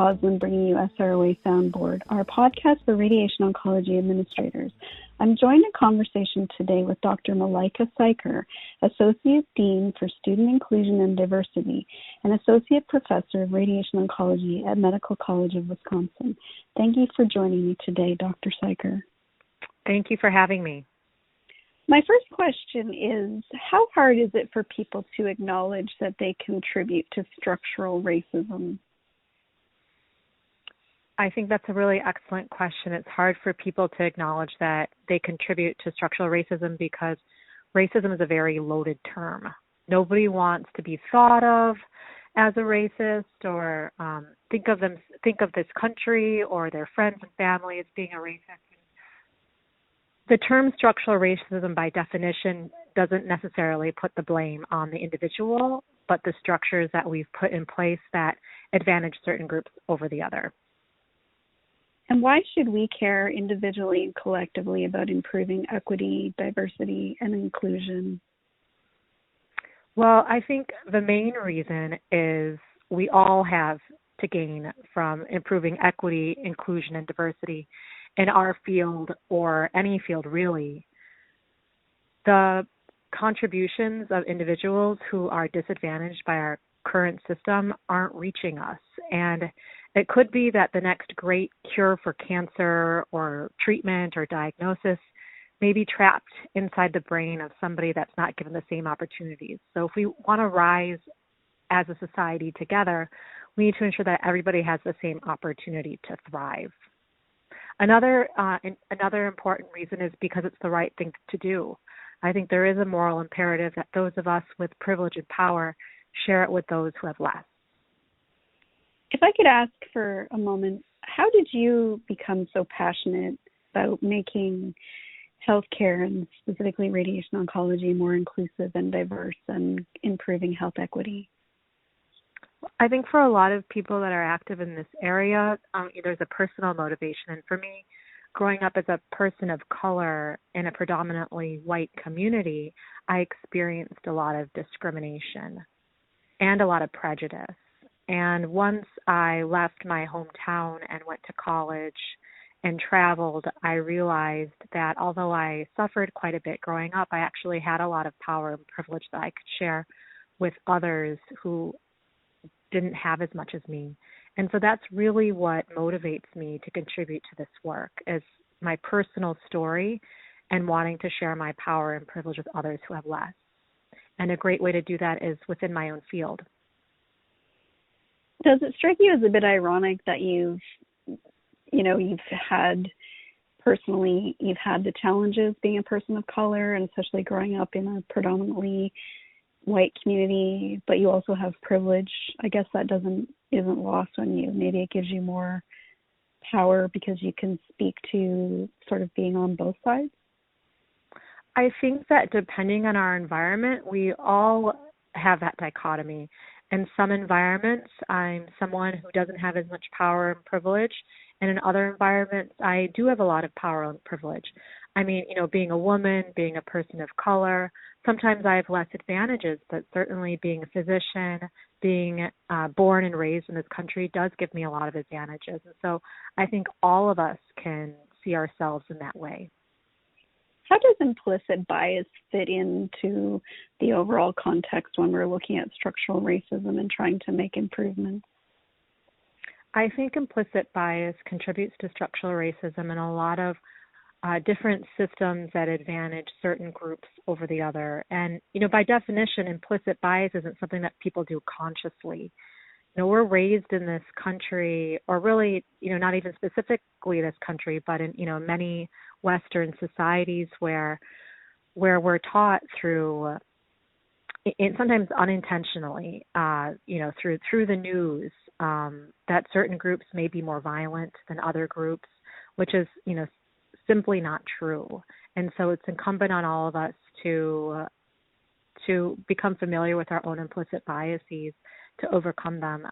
Coslin bringing you SROA Soundboard, our podcast for radiation oncology administrators. I'm joined in conversation today with Dr. Malika Siker, Associate Dean for Student Inclusion and Diversity and Associate Professor of Radiation Oncology at Medical College of Wisconsin. Thank you for joining me today, Dr. Siker. Thank you for having me. My first question is, how hard is it for people to acknowledge that they contribute to structural racism? I think that's a really excellent question. It's hard for people to acknowledge that they contribute to structural racism because racism is a very loaded term. Nobody wants to be thought of as a racist or think of this country or their friends and family as being a racist. The term structural racism, by definition, doesn't necessarily put the blame on the individual, but the structures that we've put in place that advantage certain groups over the other. And why should we care individually and collectively about improving equity, diversity, and inclusion? Well, I think the main reason is we all have to gain from improving equity, inclusion, and diversity in our field or any field really. The contributions of individuals who are disadvantaged by our current system aren't reaching us. And it could be that the next great cure for cancer or treatment or diagnosis may be trapped inside the brain of somebody that's not given the same opportunities. So if we want to rise as a society together, we need to ensure that everybody has the same opportunity to thrive. Another important reason is because it's the right thing to do. I think there is a moral imperative that those of us with privilege and power share it with those who have less. If I could ask for a moment, how did you become so passionate about making healthcare and specifically radiation oncology more inclusive and diverse and improving health equity? I think for a lot of people that are active in this area, there's a personal motivation. And for me, growing up as a person of color in a predominantly white community, I experienced a lot of discrimination and a lot of prejudice. And once I left my hometown and went to college and traveled, I realized that although I suffered quite a bit growing up, I actually had a lot of power and privilege that I could share with others who didn't have as much as me. And so that's really what motivates me to contribute to this work, is my personal story and wanting to share my power and privilege with others who have less. And a great way to do that is within my own field. Does it strike you as a bit ironic that you've had the challenges being a person of color and especially growing up in a predominantly white community, but you also have privilege? I guess that isn't lost on you. Maybe it gives you more power because you can speak to sort of being on both sides. I think that depending on our environment, we all have that dichotomy. In some environments, I'm someone who doesn't have as much power and privilege, and in other environments, I do have a lot of power and privilege. I mean, being a woman, being a person of color, sometimes I have less advantages, but certainly being a physician, being born and raised in this country does give me a lot of advantages. And so I think all of us can see ourselves in that way. How does implicit bias fit into the overall context when we're looking at structural racism and trying to make improvements? I think implicit bias contributes to structural racism in a lot of different systems that advantage certain groups over the other. And, by definition, implicit bias isn't something that people do consciously. We're raised in this country, or really, not even specifically this country, but in, many Western societies where we're taught through, sometimes unintentionally, through the news, that certain groups may be more violent than other groups, which is, simply not true. And so it's incumbent on all of us to become familiar with our own implicit biases to overcome them.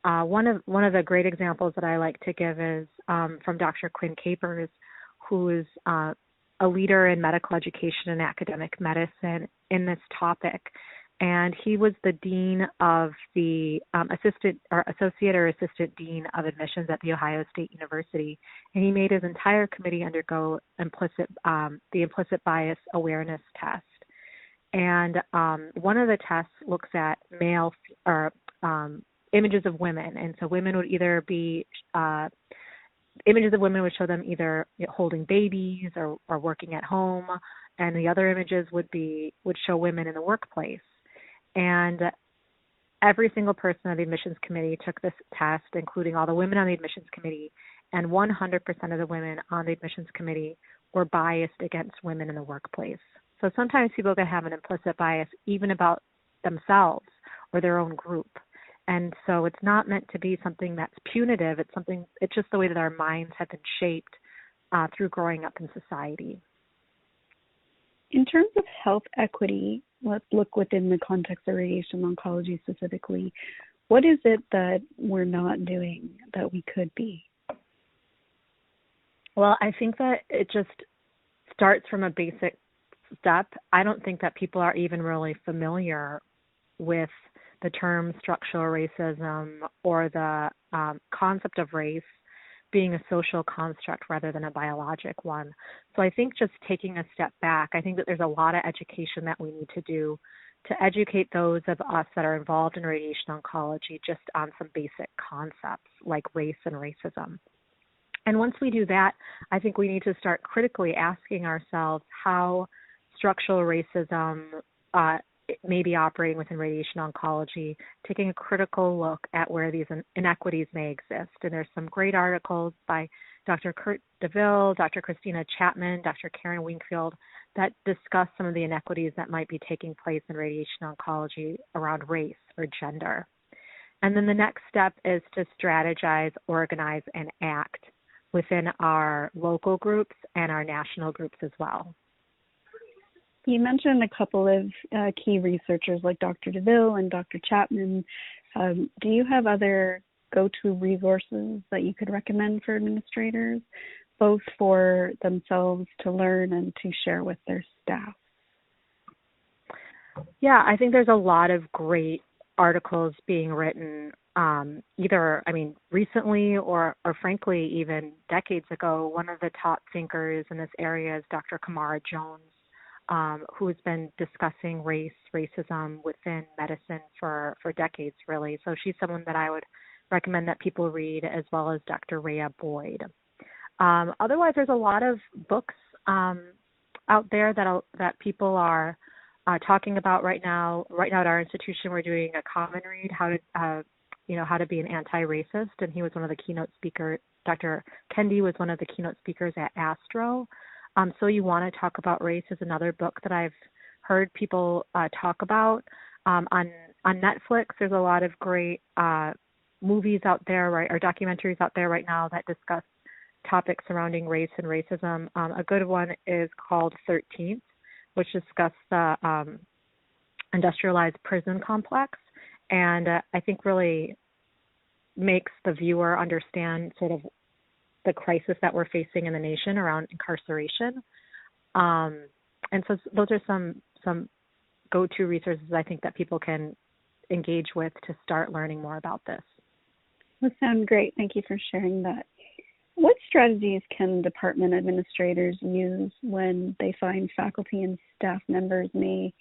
One of the great examples that I like to give is from Dr. Quinn Capers, who is a leader in medical education and academic medicine in this topic. and he was the dean of the associate or assistant dean of admissions at The Ohio State University, and he made his entire committee undergo the implicit bias awareness test. And one of the tests looks at male or images of women, and so women would either be images of women would show them either holding babies or working at home, and the other images would show women in the workplace. And every single person on the admissions committee took this test, including all the women on the admissions committee, and 100% of the women on the admissions committee were biased against women in the workplace. So sometimes people can have an implicit bias even about themselves or their own group. And so it's not meant to be something that's punitive. It's just the way that our minds have been shaped through growing up in society. In terms of health equity, let's look within the context of radiation oncology specifically. What is it that we're not doing that we could be? Well, I think that it just starts from a basic step. I don't think that people are even really familiar with the term structural racism or the concept of race being a social construct rather than a biologic one. So I think just taking a step back, I think that there's a lot of education that we need to do to educate those of us that are involved in radiation oncology just on some basic concepts like race and racism. And once we do that, I think we need to start critically asking ourselves how structural racism may be operating within radiation oncology, taking a critical look at where these inequities may exist. And there's some great articles by Dr. Kurt DeVille, Dr. Christina Chapman, Dr. Karen Wingfield that discuss some of the inequities that might be taking place in radiation oncology around race or gender. And then the next step is to strategize, organize, and act within our local groups and our national groups as well. You mentioned a couple of key researchers like Dr. DeVille and Dr. Chapman. Do you have other go-to resources that you could recommend for administrators, both for themselves to learn and to share with their staff? Yeah, I think there's a lot of great articles being written recently or frankly, even decades ago. One of the top thinkers in this area is Dr. Kamara Jones, who has been discussing racism within medicine for decades, really. So she's someone that I would recommend that people read, as well as Dr. Rhea Boyd. Otherwise, there's a lot of books out there that people are talking about right now. Right now at our institution, we're doing a common read, how to be an anti-racist, and he was one of the keynote speakers. Dr. Kendi was one of the keynote speakers at ASTRO. So You Want to Talk About Race is another book that I've heard people talk about. On Netflix, there's a lot of great movies out there, right, or documentaries out there right now that discuss topics surrounding race and racism. A good one is called 13th, which discusses the industrialized prison complex, and I think really makes the viewer understand sort of the crisis that we're facing in the nation around incarceration. And so those are some go-to resources I think that people can engage with to start learning more about this. That sounds great. Thank you for sharing that. What strategies can department administrators use when they find faculty and staff members may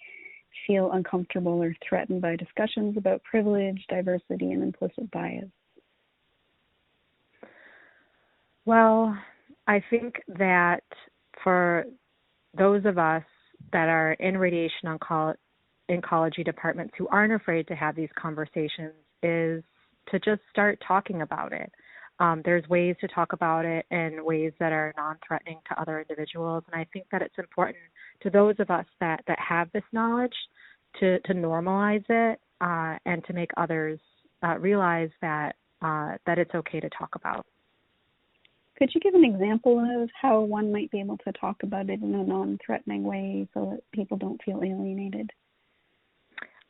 feel uncomfortable or threatened by discussions about privilege, diversity, and implicit bias? Well, I think that for those of us that are in radiation oncology departments who aren't afraid to have these conversations is to just start talking about it. There's ways to talk about it in ways that are non-threatening to other individuals, and I think that it's important to those of us that have this knowledge to normalize it and to make others realize that it's okay to talk about. Could you give an example of how one might be able to talk about it in a non-threatening way so that people don't feel alienated?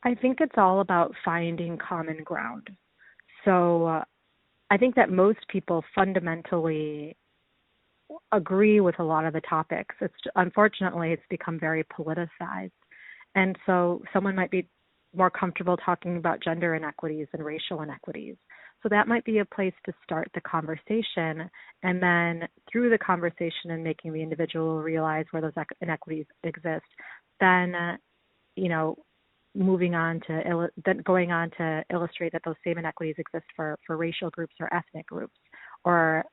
I think it's all about finding common ground. So I think that most people fundamentally agree with a lot of the topics. Unfortunately, it's become very politicized. And so someone might be more comfortable talking about gender inequities and racial inequities. So that might be a place to start the conversation. And then through the conversation and making the individual realize where those inequities exist, then, moving on to going on to illustrate that those same inequities exist for racial groups or ethnic groups or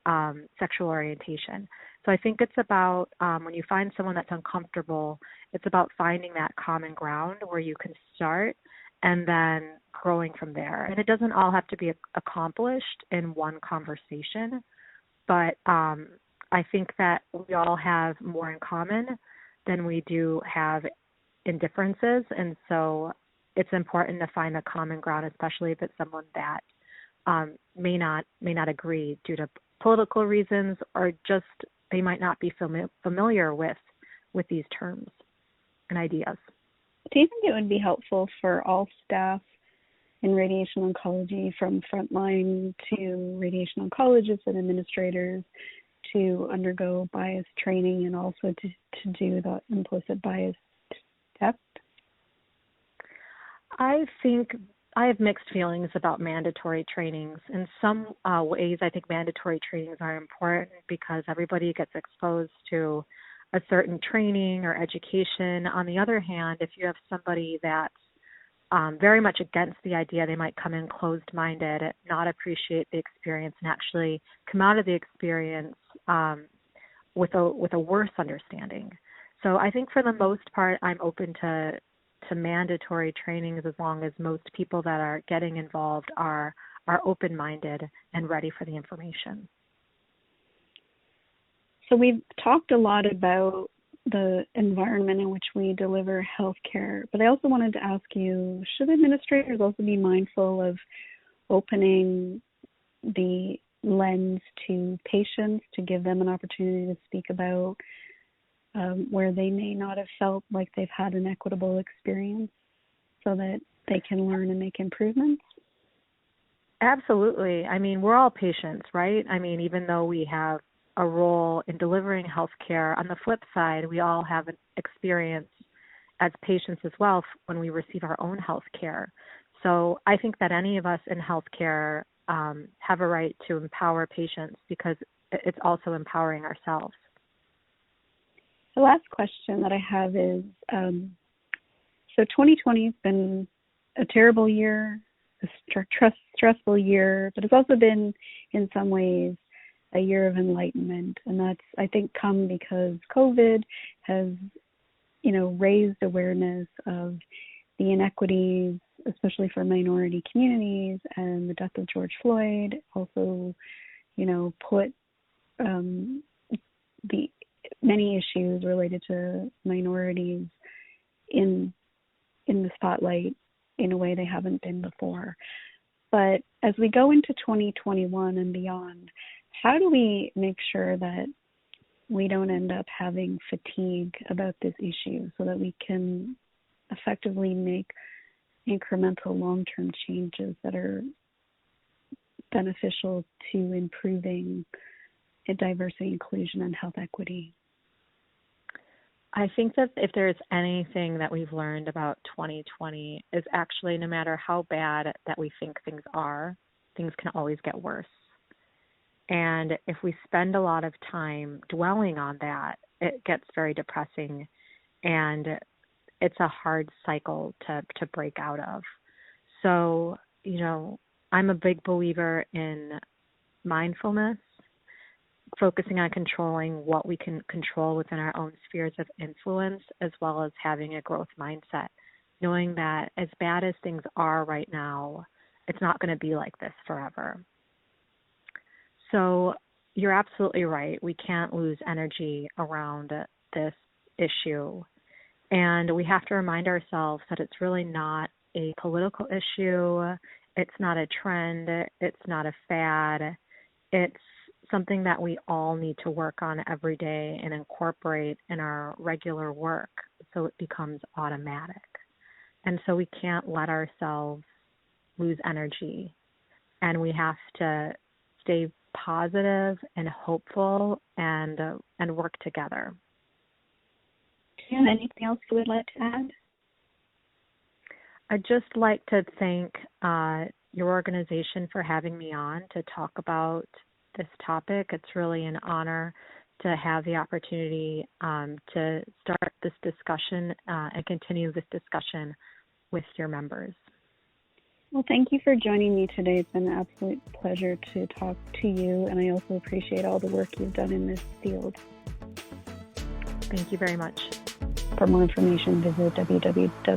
sexual orientation. So I think it's about when you find someone that's uncomfortable, it's about finding that common ground where you can start and then growing from there. And it doesn't all have to be accomplished in one conversation, but I think that we all have more in common than we do have in differences. And so it's important to find the common ground, especially if it's someone that may not agree due to political reasons, or just they might not be familiar with these terms and ideas. Do you think it would be helpful for all staff in radiation oncology, from frontline to radiation oncologists and administrators, to undergo bias training and also to do the implicit bias test? I think I have mixed feelings about mandatory trainings. In some ways, I think mandatory trainings are important because everybody gets exposed to a certain training or education. On the other hand, if you have somebody that's very much against the idea, they might come in closed-minded, not appreciate the experience, and actually come out of the experience with a worse understanding. So I think for the most part, I'm open to mandatory trainings as long as most people that are getting involved are open-minded and ready for the information. So we've talked a lot about the environment in which we deliver healthcare, but I also wanted to ask you, should administrators also be mindful of opening the lens to patients to give them an opportunity to speak about where they may not have felt like they've had an equitable experience, so that they can learn and make improvements? Absolutely. I mean, we're all patients, right? I mean, even though we have a role in delivering healthcare, on the flip side, we all have an experience as patients as well when we receive our own healthcare. So I think that any of us in healthcare have a right to empower patients because it's also empowering ourselves. The last question that I have is, so 2020 has been a terrible year, a stressful year, but it's also been, in some ways, a year of enlightenment. And that's, I think, come because COVID has, raised awareness of the inequities, especially for minority communities, and the death of George Floyd also, put the many issues related to minorities in the spotlight in a way they haven't been before. But as we go into 2021 and beyond, how do we make sure that we don't end up having fatigue about this issue so that we can effectively make incremental long-term changes that are beneficial to improving diversity, inclusion, and health equity? I think that if there's anything that we've learned about 2020 is actually no matter how bad that we think things are, things can always get worse. And if we spend a lot of time dwelling on that, it gets very depressing and it's a hard cycle to break out of. So, I'm a big believer in mindfulness, focusing on controlling what we can control within our own spheres of influence, as well as having a growth mindset, knowing that as bad as things are right now, it's not going to be like this forever. So you're absolutely right. We can't lose energy around this issue. And we have to remind ourselves that it's really not a political issue. It's not a trend. It's not a fad. It's something that we all need to work on every day and incorporate in our regular work so it becomes automatic. And so we can't let ourselves lose energy. And we have to stay positive and hopeful and work together. Do you have anything else you would like to add? I'd just like to thank your organization for having me on to talk about this topic. It's really an honor to have the opportunity to start this discussion and continue this discussion with your members. Well, thank you for joining me today. It's been an absolute pleasure to talk to you, and I also appreciate all the work you've done in this field. Thank you very much. For more information, visit www.sroa.org.